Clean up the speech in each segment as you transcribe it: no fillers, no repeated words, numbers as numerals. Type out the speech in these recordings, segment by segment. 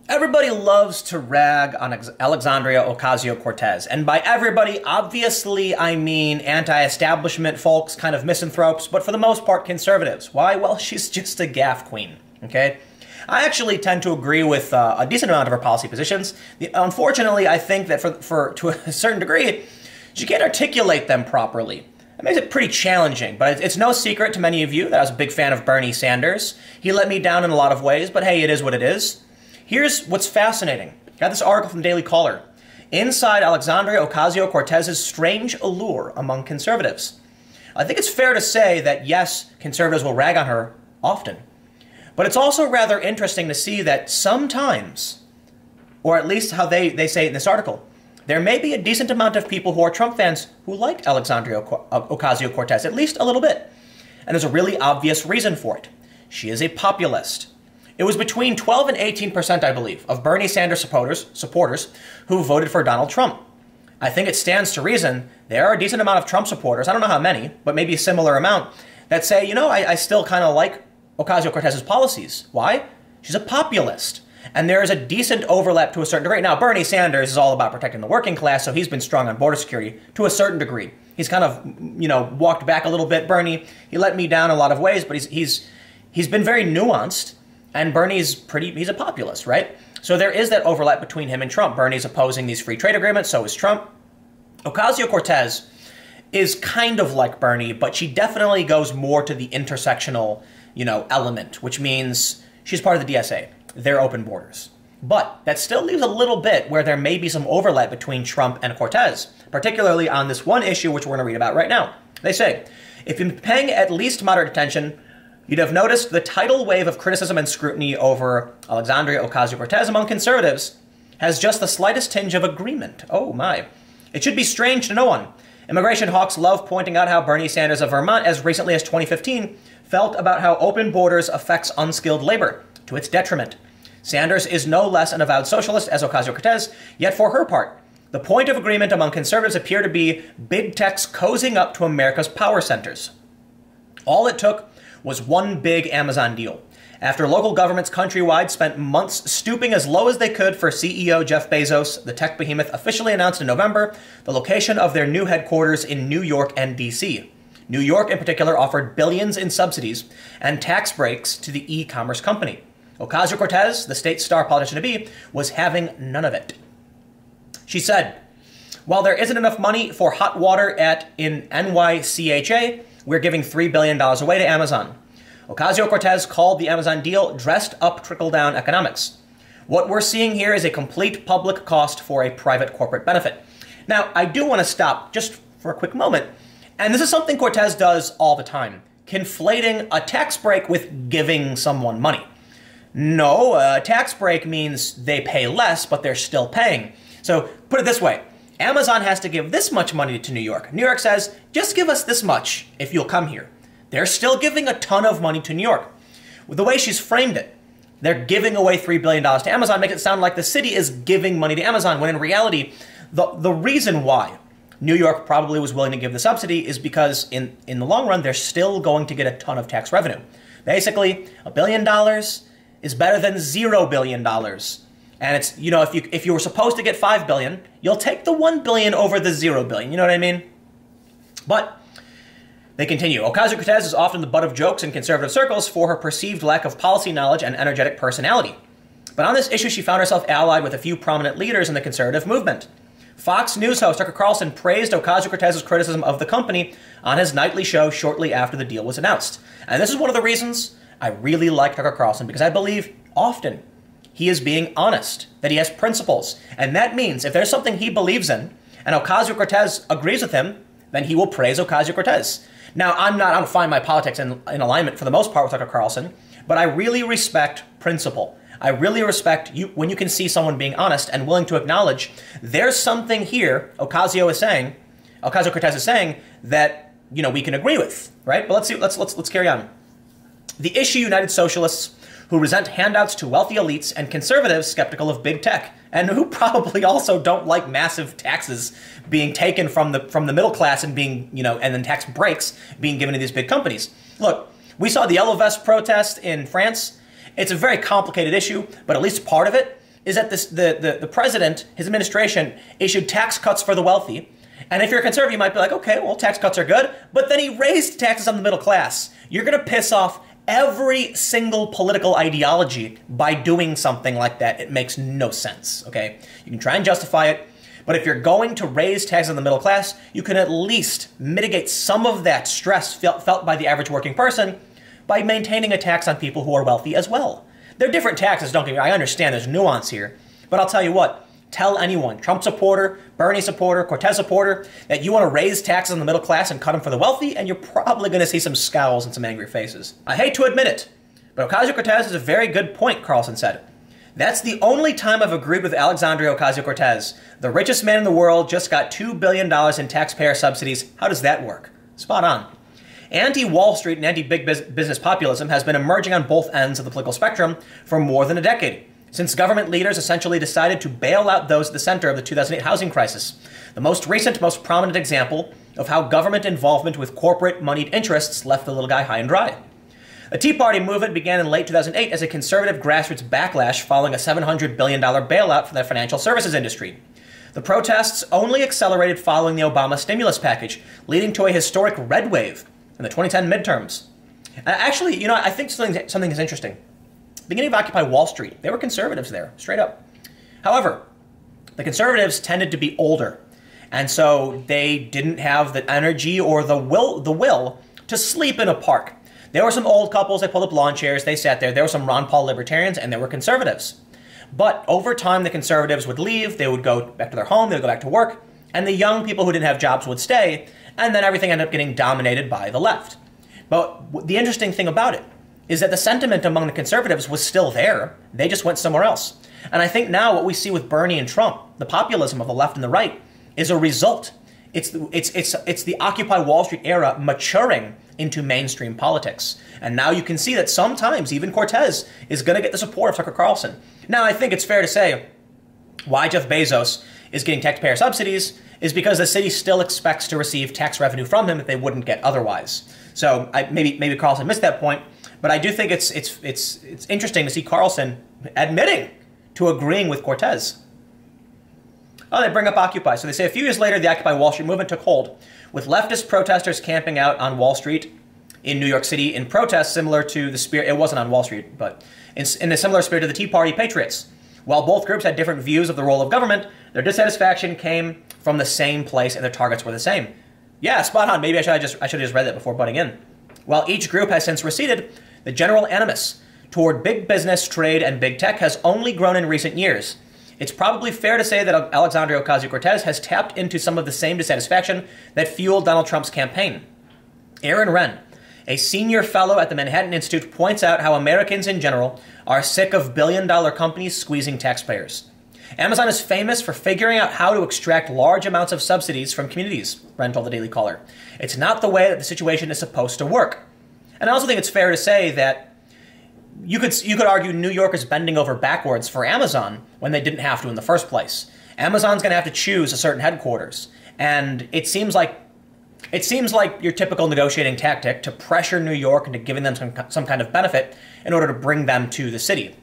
Everybody loves to rag on Alexandria Ocasio-Cortez. And by everybody, obviously, I mean anti-establishment folks, kind of misanthropes, but for the most part, conservatives. Why? Well, she's just a gaffe queen, okay? I actually tend to agree with a decent amount of her policy positions. Unfortunately, I think that to a certain degree, she can't articulate them properly. It makes it pretty challenging, but it's no secret to many of you that I was a big fan of Bernie Sanders. He let me down in a lot of ways, but hey, it is what it is. Here's what's fascinating. Got this article from Daily Caller. Inside Alexandria Ocasio-Cortez's strange allure among conservatives. I think it's fair to say that, yes, conservatives will rag on her often. But it's also rather interesting to see that sometimes, or at least how they say it in this article, there may be a decent amount of people who are Trump fans who like Alexandria Ocasio-Cortez, at least a little bit. And there's a really obvious reason for it. She is a populist. It was between 12 and 18%, I believe, of Bernie Sanders supporters who voted for Donald Trump. I think it stands to reason there are a decent amount of Trump supporters, I don't know how many, but maybe a similar amount, that say, you know, I still kind of like Ocasio-Cortez's policies. Why? She's a populist. And there is a decent overlap to a certain degree. Now, Bernie Sanders is all about protecting the working class, so he's been strong on border security to a certain degree. He's kind of, you know, walked back a little bit. Bernie, he let me down in a lot of ways, but he's been very nuanced. And Bernie's he's a populist, right? So there is that overlap between him and Trump. Bernie's opposing these free trade agreements, so is Trump. Ocasio-Cortez is kind of like Bernie, but she definitely goes more to the intersectional, you know, element, which means she's part of the DSA. They're open borders. But that still leaves a little bit where there may be some overlap between Trump and Cortez, particularly on this one issue, which we're going to read about right now. They say, if you've been paying at least moderate attention, you'd have noticed the tidal wave of criticism and scrutiny over Alexandria Ocasio-Cortez among conservatives has just the slightest tinge of agreement. Oh my. It should be strange to no one. Immigration hawks love pointing out how Bernie Sanders of Vermont, as recently as 2015, felt about how open borders affects unskilled labor, to its detriment. Sanders is no less an avowed socialist as Ocasio-Cortez, yet for her part, the point of agreement among conservatives appear to be big tech's cozying up to America's power centers. All it took was one big Amazon deal. After local governments countrywide spent months stooping as low as they could for CEO Jeff Bezos, the tech behemoth officially announced in November the location of their new headquarters in New York and D.C. New York, in particular, offered billions in subsidies and tax breaks to the e-commerce company. Ocasio-Cortez, the state star politician-to-be, was having none of it. She said, while there isn't enough money for hot water in NYCHA, we're giving $3 billion away to Amazon. Ocasio-Cortez called the Amazon deal dressed-up trickle-down economics. What we're seeing here is a complete public cost for a private corporate benefit. Now, I do want to stop just for a quick moment. And this is something Cortez does all the time, conflating a tax break with giving someone money. No, a tax break means they pay less, but they're still paying. So put it this way. Amazon has to give this much money to New York. New York says, just give us this much if you'll come here. They're still giving a ton of money to New York. With the way she's framed it, they're giving away $3 billion to Amazon, makes it sound like the city is giving money to Amazon, when in reality, the reason why New York probably was willing to give the subsidy is because in the long run, they're still going to get a ton of tax revenue. Basically, $1 billion is better than $0 billion. And it's, you know, if you were supposed to get $5 billion, you'll take the $1 billion over the $0 billion. You know what I mean? But they continue. Ocasio-Cortez is often the butt of jokes in conservative circles for her perceived lack of policy knowledge and energetic personality. But on this issue, she found herself allied with a few prominent leaders in the conservative movement. Fox News host Tucker Carlson praised Ocasio-Cortez's criticism of the company on his nightly show shortly after the deal was announced. And this is one of the reasons I really like Tucker Carlson, because I believe often he is being honest, that he has principles. And that means if there's something he believes in, and Ocasio-Cortez agrees with him, then he will praise Ocasio-Cortez. Now, I don't find my politics in alignment for the most part with Tucker Carlson, but I really respect principle. I really respect you when you can see someone being honest and willing to acknowledge there's something here Ocasio-Cortez is saying that, you know, we can agree with, right? But let's carry on. The issue united socialists who resent handouts to wealthy elites and conservatives skeptical of big tech, and who probably also don't like massive taxes being taken from the middle class and being, you know, and then tax breaks being given to these big companies. Look, we saw the Yellow Vest protest in France. It's a very complicated issue, but at least part of it is that the president, his administration, issued tax cuts for the wealthy. And if you're a conservative, you might be like, okay, well, tax cuts are good. But then he raised taxes on the middle class. You're going to piss off every single political ideology by doing something like that. It makes no sense, okay? You can try and justify it. But if you're going to raise taxes on the middle class, you can at least mitigate some of that stress felt by the average working person by maintaining a tax on people who are wealthy as well. They're different taxes, don't get me wrong. I understand there's nuance here. But I'll tell you what, tell anyone, Trump supporter, Bernie supporter, Cortez supporter, that you want to raise taxes on the middle class and cut them for the wealthy, and you're probably going to see some scowls and some angry faces. I hate to admit it, but Ocasio-Cortez is a very good point, Carlson said. That's the only time I've agreed with Alexandria Ocasio-Cortez. The richest man in the world just got $2 billion in taxpayer subsidies. How does that work? Spot on. Anti-Wall Street and anti-big business populism has been emerging on both ends of the political spectrum for more than a decade, since government leaders essentially decided to bail out those at the center of the 2008 housing crisis. The most recent, most prominent example of how government involvement with corporate moneyed interests left the little guy high and dry. The Tea Party movement began in late 2008 as a conservative grassroots backlash following a $700 billion bailout for the financial services industry. The protests only accelerated following the Obama stimulus package, leading to a historic red wave in the 2010 midterms. Actually, you know, I think something is interesting. Beginning of Occupy Wall Street, they were conservatives there, straight up. However, the conservatives tended to be older, and so they didn't have the energy or the will to sleep in a park. There were some old couples, they pulled up lawn chairs, they sat there. There were some Ron Paul libertarians, and there were conservatives. But over time, the conservatives would leave, they would go back to their home, they would go back to work, and the young people who didn't have jobs would stay, and then everything ended up getting dominated by the left. But the interesting thing about it is that the sentiment among the conservatives was still there. They just went somewhere else. And I think now what we see with Bernie and Trump, the populism of the left and the right, is a result. It's the Occupy Wall Street era maturing into mainstream politics. And now you can see that sometimes even Cortez is going to get the support of Tucker Carlson. Now, I think it's fair to say why Jeff Bezos is getting taxpayer subsidies is because the city still expects to receive tax revenue from him that they wouldn't get otherwise. So maybe Carlson missed that point, but I do think it's interesting to see Carlson admitting to agreeing with Cortez. Oh, they bring up Occupy. So they say a few years later, the Occupy Wall Street movement took hold, with leftist protesters camping out on Wall Street in New York City in protest similar to the spirit, it wasn't on Wall Street, but in a similar spirit to the Tea Party Patriots. While both groups had different views of the role of government, their dissatisfaction came from the same place and their targets were the same. Yeah, spot on. Maybe I should have just read that before butting in. While each group has since receded, the general animus toward big business, trade, and big tech has only grown in recent years. It's probably fair to say that Alexandria Ocasio-Cortez has tapped into some of the same dissatisfaction that fueled Donald Trump's campaign. Aaron Wren, a senior fellow at the Manhattan Institute, points out how Americans in general are sick of billion-dollar companies squeezing taxpayers. Amazon is famous for figuring out how to extract large amounts of subsidies from communities, Wren told the Daily Caller. It's not the way that the situation is supposed to work. And I also think it's fair to say that you could argue New York is bending over backwards for Amazon when they didn't have to in the first place. Amazon's going to have to choose a certain headquarters, and it seems like your typical negotiating tactic to pressure New York into giving them some kind of benefit in order to bring them to the city.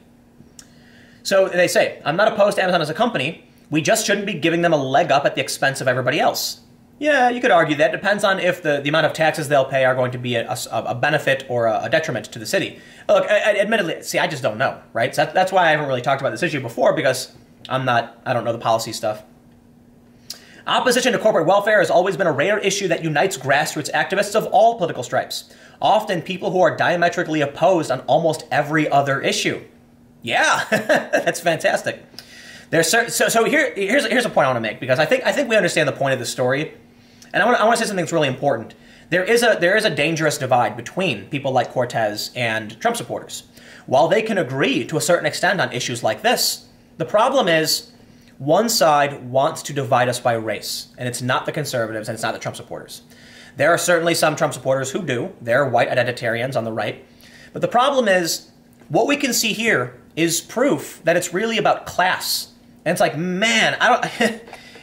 So they say, I'm not opposed to Amazon as a company. We just shouldn't be giving them a leg up at the expense of everybody else. Yeah, you could argue that. Depends on if the amount of taxes they'll pay are going to be a benefit or a detriment to the city. Look, admittedly, see, I just don't know, right? So that's why I haven't really talked about this issue before, because I don't know the policy stuff. Opposition to corporate welfare has always been a rare issue that unites grassroots activists of all political stripes, often people who are diametrically opposed on almost every other issue. Yeah, that's fantastic. Here's a point I want to make, because I think we understand the point of the story, and I want to say something that's really important. There is a dangerous divide between people like Cortez and Trump supporters. While they can agree to a certain extent on issues like this, the problem is one side wants to divide us by race, and it's not the conservatives and it's not the Trump supporters. There are certainly some Trump supporters who do. They're white identitarians on the right. But the problem is, what we can see here is proof that it's really about class. And it's like, man,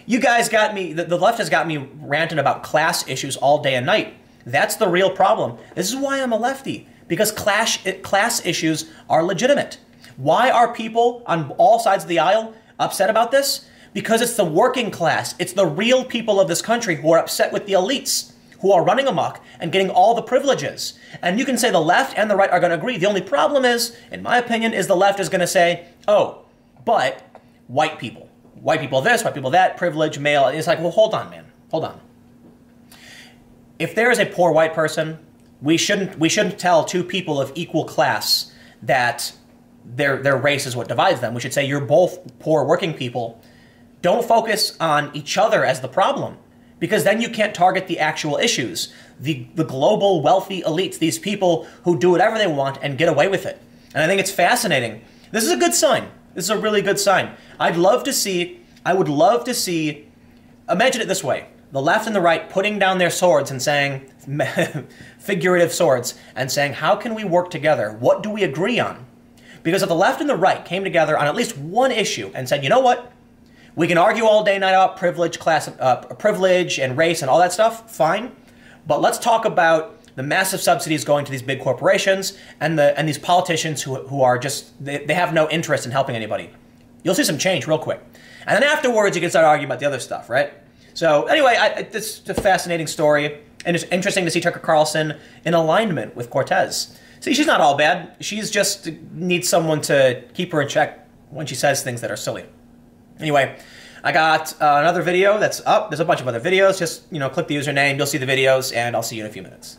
you guys got me, the left has got me ranting about class issues all day and night. That's the real problem. This is why I'm a lefty, because class issues are legitimate. Why are people on all sides of the aisle upset about this? Because it's the working class. It's the real people of this country who are upset with the elites, who are running amok and getting all the privileges. And you can say the left and the right are going to agree. The only problem is, in my opinion, is the left is going to say, oh, but white people this, white people that, privilege, male. It's like, well, hold on, man. Hold on. If there is a poor white person, we shouldn't tell two people of equal class that their race is what divides them. We should say you're both poor working people. Don't focus on each other as the problem, because then you can't target the actual issues. The global wealthy elites, these people who do whatever they want and get away with it. And I think it's fascinating. This is a good sign. This is a really good sign. I would love to see, imagine it this way. The left and the right putting down their swords and saying, figurative swords, and saying, how can we work together? What do we agree on? Because if the left and the right came together on at least one issue and said, you know what? We can argue all day, night out, privilege and race and all that stuff, fine. But let's talk about the massive subsidies going to these big corporations and these politicians who are just, they have no interest in helping anybody. You'll see some change real quick. And then afterwards, you can start arguing about the other stuff, right? So anyway, this is a fascinating story. And it's interesting to see Tucker Carlson in alignment with Cortez. See, she's not all bad. She's just needs someone to keep her in check when she says things that are silly. Anyway, I got another video that's up. There's a bunch of other videos. Just, click the username. You'll see the videos, and I'll see you in a few minutes.